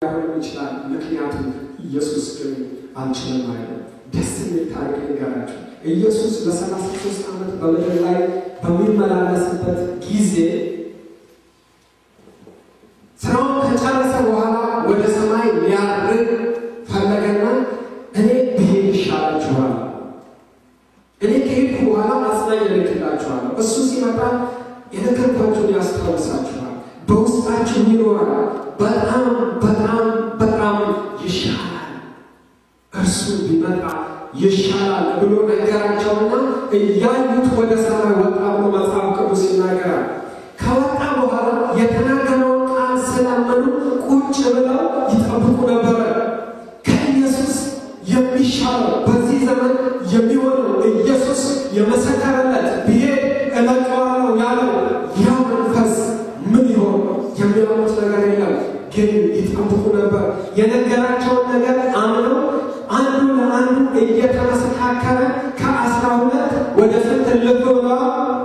ይችላል ምክንያቱም ኢየሱስ ግን አንችልም አይደል ደስ የሚል ታሪክ ይገራችሁ ኢየሱስ ለ33 ዓመት በምድር ላይ በሚመላለስበት ጊዜ ስራውን ከጨረሰ በኋላ ወደ ሰማይ ሊያርግ ፈለገና እኔ ብሄድ ይሻላችኋል እኔ ከሄድኩ በኋላ አጽናኝ ልክላችኋል እሱ ሲመጣ የነገርኳችሁን ያስታውሳችኋል በውስጣችሁ ይኖራል በጣም ይሻላል እርሱ ቢመጣ ይሻላል ብሎ ነገራቸውና እያዩት ወደ ሰማይ ወጣ ብሎ መጽሐፍ ቅዱስ ይናገራል ከወጣ በኋላ የተናገረውን ቃል ስላመኑ ቁጭ ብለው ይጠብቁ ነበር ከኢየሱስ የሚሻለው በዚህ ዘመን የሚሆነው ኢየሱስ የመሰከረለት ቢሄድ እለቀዋለሁ ያለው ያ መንፈስ ምን ይሆን የሚያውቁት ነገር የለም ግን ይጠብቁ ነበር የነገራቸውን ነገር አምነው አንዱ ለአንዱ እየተመሰካከረ ከ12 ወደ ስንት ልብ ብለዋል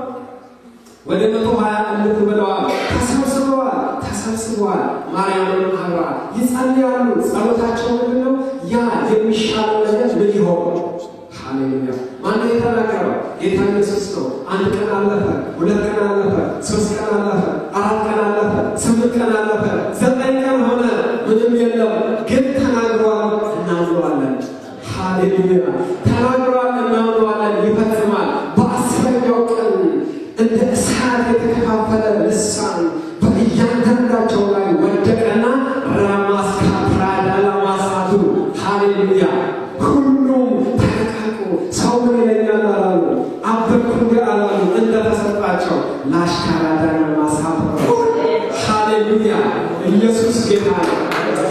ወደ 120 ልብ ብለዋል ተሰብስበዋል ማርያምን አብራ ይጸልያሉ ጸሎታቸው ምንድነው ያ የሚሻለው ነገር ምን ይሆን ሃሌሉያ ማን የተናገረው ጌታ ኢየሱስ ነው አንድ ቀን አለፈ ሁለት ቀን አለፈ ሶስት ቀን አለፈ አራት ቀን አለፈ ስምንት ቀን አለፈ ዘጠኝ ቀን ሆነ ምንም የለም ግን ተናግሯል እናምነዋለን ሃሌሉያ ተናግሯል እናምነዋለን ይፈጽማል በአስረኛው ቀን እንደ እሳት የተከፋፈለ ልሳን በእያንዳንዳቸው ላይ ወደቀና ራማስካ ፕራዳላ ማሳቱ ሃሌሉያ ሁሉም ተነቃቁ ሰው ምን ይለኛል አላሉ አበኩንገ አላሉ እንደተሰጣቸው ላሽካራዳና ማሳቱ ሃሌሉያ ኢየሱስ ጌታ ነው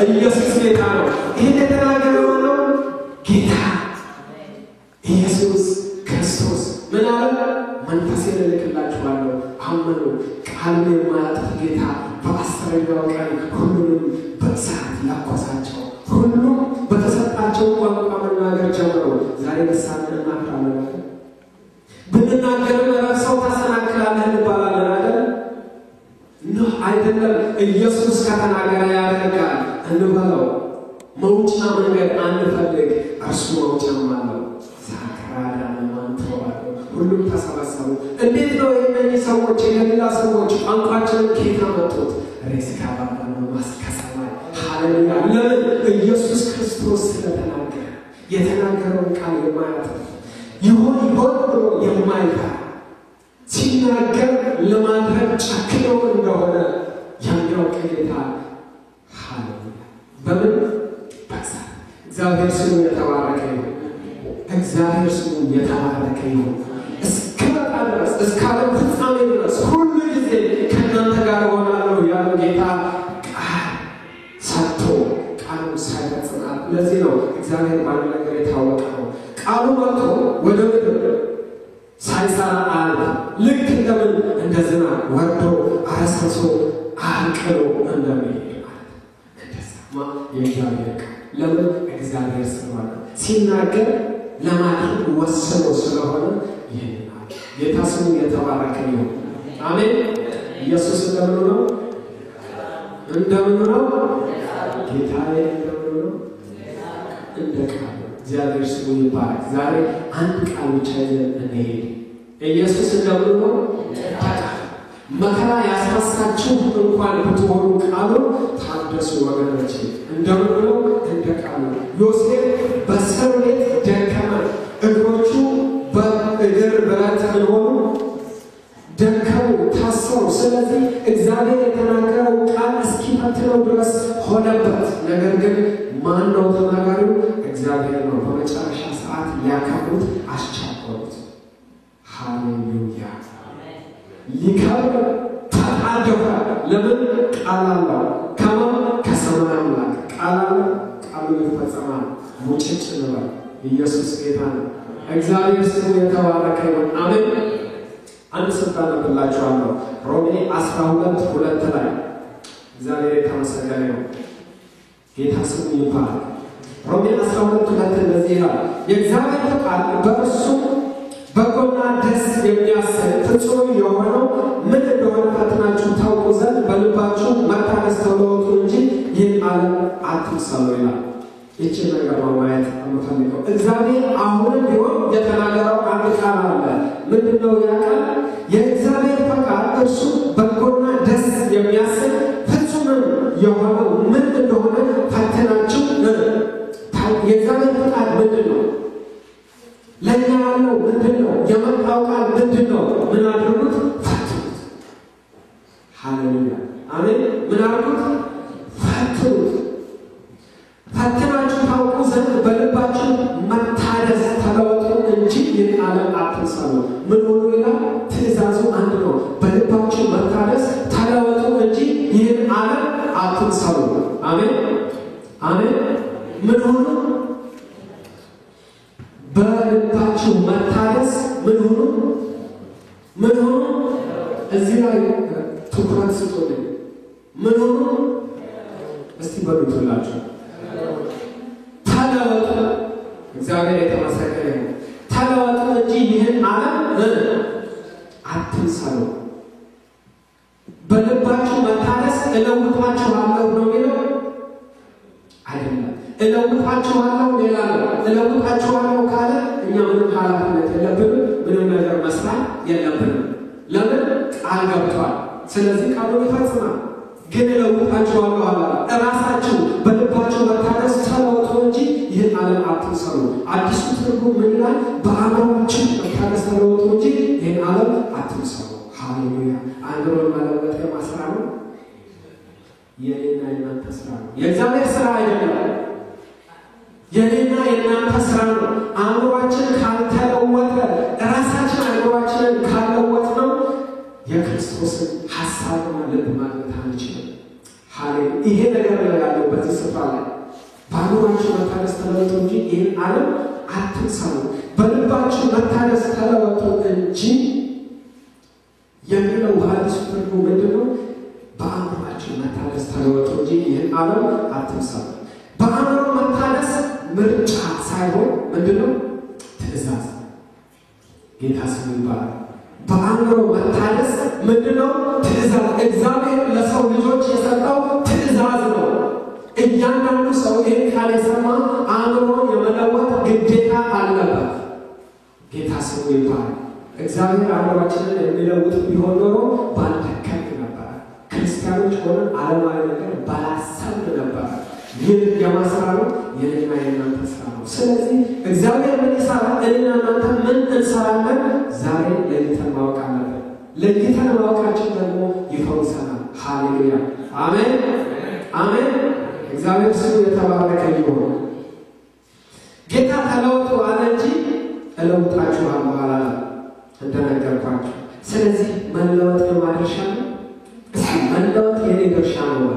ኢየሱስ ጌታ ነው ይሄ የተናገረው ነው ጌታ ኢየሱስ ክርስቶስ ምን አለ መንፈሴን እልክላችኋለሁ አመኑ ቃሉን የማያጥፍ ጌታ በአስረኛው ቀን ሁሉንም በእሳት ያቆሳቸው ሁሉም በተሰጣቸው ቋንቋ መናገር ጀመሩ ዛሬ ልሳን እናፍራለን ብንናገርም ሰው ታሰናክላለህ እንባላለን አይደል ነው አይደለም ኢየሱስ ከተናገረ ያደርጋል እንበለው መውጫ መንገድ አንፈልግ እርሱ መውጫ ማለት ዛክራዳ ማንተዋል ሁሉም ተሰባሰቡ እንዴት ነው እነዚህ ሰዎች የሌላ ሰዎች ቋንቋቸውን ከየት አመጡት ሬስካባና ማስከሰማይ ሃሌሉያ ለምን ኢየሱስ ክርስቶስ ስለተናገረ የተናገረውን ቃል የማያጥፍ ይሁን ብሎ የማይፈራ ሲናገር ለማድረግ ጨክኖ እንደሆነ የሚያውቅ ጌታ ሃሌሉያ በምን በእሳት እግዚአብሔር ስሙ የተባረከ ይሁን እግዚአብሔር ስሙ የተባረከ ይሁን እስከመጣ ድረስ እስካለም ፍጻሜ ድረስ ሁሉ ጊዜ ከእናንተ ጋር ሆናለሁ ያለው ጌታ ቃል ሰጥቶ ቃሉ ሳይፈጽማል ለዚህ ነው እግዚአብሔር ባለው ነገር የታወቀ ነው ቃሉ መጥቶ ወደ ምድር ሳይሰራ አለ ልክ እንደምን እንደዝና ወርዶ አረሰሶ አርቅሎ እንደሚሄድ ማለት እንደሰማ የእግዚአብሔር ለምን እግዚአብሔር ስለሆነ ሲናገር ለማድረግ ወሰኖ ስለሆነ ይሄናል ጌታ ስሙ የተባረከ ይሁን አሜን ኢየሱስ እንደምን ነው ጌታዬ እንደምን ነው እንደቃል እግዚአብሔር ስሙ ይባረክ ዛሬ አንድ ቃል ብቻ ይዘን እንሄድ ኢየሱስ እንደምን ነው መከራ ያስነሳችሁ እንኳን ብትሆኑ ቃሉ ታደሱ ወገኖች እንደምን ነው እንደቃል ዮሴፍ በእስር ቤት ደከመ እግሮቹ በእግር ብረት ሆኑ ደከሙ ታሰሩ ስለዚህ እግዚአብሔር የተናገረው ቃል እስኪፈትነው ድረስ ሆነበት ነገር ግን ማን ነው ተናጋሪው እግዚአብሔር ነው በመጨረሻ ሰዓት ሊያከብሩት አስቻሉት ሃሌሉያ ሊከብር ተጣደፈ ለምን ቃል አለው ከሰማይ አምላክ ቃል አለው ቃሉ ይፈጸማል ሙጭጭ ነው ኢየሱስ ጌታ ነው እግዚአብሔር ስሙ የተባረከ ይሁን አሜን አንድ ስፍራ ነብላችኋለሁ ሮሜ 12:2 ላይ እግዚአብሔር የተመሰገነ ይሁን ጌታ ስሙ ይባረክ ሮሜ 12:2 እንደዚህ ይላል የእግዚአብሔር ፈቃድ በእርሱ በጎና ደስ የሚያሰኝ ፍጹም የሆነው ምን እንደሆነ ፈትናችሁ ታውቁ ዘንድ በልባችሁ መታደስ ተለወጡ እንጂ ይህን ዓለም አትምሰሉ ይላል። ይህችን ነገር ማየት የምፈልገው እግዚአብሔር አሁንም ቢሆን የተናገረው አንድ ቃል አለ። ምንድነው ያ ቃል? የእግዚአብሔር ፈቃድ እርሱ በጎና ደስ የሚያሰኝ ፍጹምም የሆነው ምን እንደሆነ ፈትናችሁ የእግዚአብሔር ፈቃድ ምንድነው? ለእኛ ያለው ምንድነው? የመጣው ቃል ምንድነው? ምን አድርጉት? ፈትኑት። ሃሌሉያ አሜን። ምን አድርጉት? ፈትኑት። ፈትናችሁ ታውቁ ዘንድ በልባችሁ መታደስ ተለወጡ እንጂ ይህን ዓለም አትምሰሉ። ምን ሆኖ ይላል? ትእዛዙ አንድ ነው። በልባችሁ መታደስ ተለወጡ እንጂ ይህን ዓለም አትምሰሉ። አሜን አሜን። ምን ሆኖ? በልባችሁ መታደስ ምን ሆኖ? ምን ሆኖ? እዚህ ላይ ትኩረት ስጡልኝ። ምን ሆኖ? እስቲ በሉላችሁ ተለወጡ። እግዚአብሔር የተመሰገነ ይሁን። ተለወጡ እንጂ ይህን ዓለም አትምሰሉ። በልባችሁ መታደስ እለውጣችኋለሁ ነው የሚለው አይደለም። እለውጣችኋለሁ ሌላ ነው። እለውጣችኋለሁ ካለ እኛ ምንም ኃላፊነት የለብንም፣ ምንም ነገር መስራት የለብንም። ለምን? ቃል ገብቷል። ስለዚህ ቃሉን ይፈጽማል። ግን እለውጣችኋለሁ አለ። እራሳችሁ በልባችሁ መታደስ ተለወጡ እንጂ ይህን ዓለም አትምሰሉ። አዲሱ ትርጉም ምን ይላል? በአእምሮአችሁ መታደስ ተለወጡ እንጂ ይህን ዓለም አትምሰሉ። ሃሌሉያ። አእምሮን መለወጥ የማስራ ነው። የኔና የናንተ ስራ ነው። የእግዚአብሔር ስራ አይደለም። የኔና የናንተ ስራ ነው። አእምሮአችን ካልተለወጠ፣ ራሳችን አእምሮአችንን ካልለወጥ ነው የክርስቶስን ሐሳብና ልብ ማግኘት አንችልም። ሃሌሉያ። ይሄ ነገር ነው ያለው በዚህ ስፍራ ላይ። በአእምሮአችሁ መታደስ ተለወጡ እንጂ ይህን ዓለም አትምሰሉ። በልባችሁ መታደስ ተለወጡ እንጂ የሚለው አዲሱ ትርጉም ምንድነው? በአእምሮአችሁ መታደስ ተለወጡ እንጂ ይህን ዓለም አትምሰሉ። በአእምሮ መታደስ ምርጫ ሳይሆን ምንድነው? ትእዛዝ። ጌታ ስሙ ይባላል። በአእምሮ መታደስ ምንድነው? ትእዛዝ። እግዚአብሔር ለሰው ልጆች የሰጠው ትእዛዝ ነው። እያንዳንዱ ሰው ይህን ቃል የሰማ አእምሮን የመለወጥ ግዴታ አለበት። ጌታ ስሙ ይባላል። እግዚአብሔር አእምሮአችንን የሚለውጥ ቢሆን ኖሮ ባልተከልክ ነበር። ክርስቲያኖች ሆነን ዓለማዊ ነገር ባላሰብን ነበር። ይህ የማስራ ነው፣ የኔና የናንተ ስራ ነው። ስለዚህ እግዚአብሔር ምን ይሰራል? እኔና እናንተ ምን እንሰራለን? ዛሬ ለይተን ማወቅ አለብን። ለይተን ማወቃችን ደግሞ ይፈውሰናል። ሃሌሉያ አሜን አሜን። እግዚአብሔር ስሙ የተባረከ ይሁን። ጌታ ተለውጡ አለ እንጂ እለውጣችኋለሁ አላለም እንደነገርኳችሁ። ስለዚህ መለወጥ የማድረሻ ነው። እስኪ መለወጥ የኔ ድርሻ ነው።